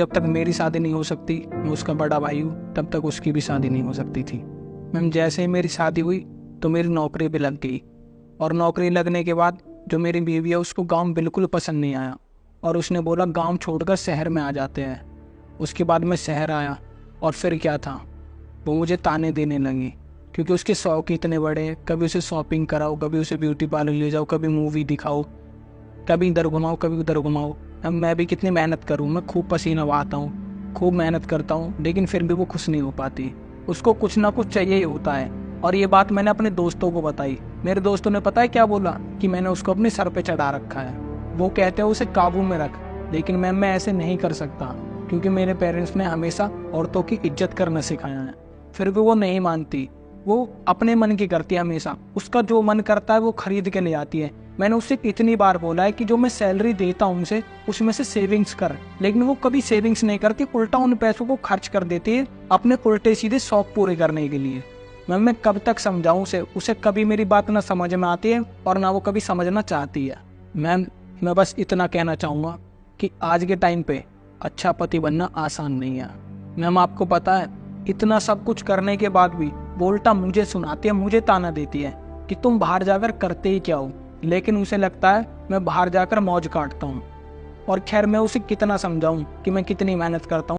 जब तक मेरी शादी नहीं हो सकती, मैं उसका बड़ा भाई हूँ, तब तक उसकी भी शादी नहीं हो सकती थी। मैम जैसे ही मेरी शादी हुई तो मेरी नौकरी भी लग गई, और नौकरी लगने के बाद जो मेरी बीवी है उसको गांव बिल्कुल पसंद नहीं आया, और उसने बोला गांव छोड़कर शहर में आ जाते हैं। उसके बाद मैं शहर आया, और फिर क्या था, वो मुझे ताने देने लगी क्योंकि उसके शौक इतने बड़े हैं। कभी उसे शॉपिंग कराओ, कभी उसे ब्यूटी पार्लर ले जाओ, कभी मूवी दिखाओ, कभी इधर घुमाओ, कभी उधर घुमाओ। अब मैं भी कितनी मेहनत करूँ, मैं खूब पसीना बहाता हूँ, खूब मेहनत करता हूँ, लेकिन फिर भी वो खुश नहीं हो पाती। उसको कुछ ना कुछ चाहिए ही होता है। और ये बात मैंने अपने दोस्तों को बताई। मेरे दोस्तों ने पता है क्या बोला, कि मैंने उसको अपने सर पे चढ़ा रखा है। वो कहते हैं उसे काबू में रख, लेकिन मैम मैं ऐसे नहीं कर सकता, क्योंकि मेरे पेरेंट्स ने हमेशा औरतों की इज्जत करना सिखाया है। फिर भी वो नहीं मानती, वो अपने मन की करती है हमेशा। उसका जो मन करता है वो खरीद के ले आती है। मैंने उससे कितनी बार बोला है कि जो मैं सैलरी देता हूँ उनसे, उसमें से सेविंग्स कर, लेकिन वो कभी सेविंग्स नहीं करती, उल्टा उन पैसों को खर्च कर देती है अपने उल्टे सीधे शौक पूरे करने के लिए। मैं कब तक समझाऊं उसे कभी मेरी बात ना समझ में आती है, और ना वो कभी समझना चाहती है। मैम मैं बस इतना कहना चाहूँगा कि आज के टाइम पे अच्छा पति बनना आसान नहीं है। मैम आपको पता है, इतना सब कुछ करने के बाद भी वो उल्टा मुझे सुनाती है, मुझे ताना देती है कि तुम बाहर जाकर करते ही क्या हो। लेकिन उसे लगता है मैं बाहर जाकर मौज काटता हूँ। और खैर मैं उसे कितना समझाऊं कि मैं कितनी मेहनत करता हूँ।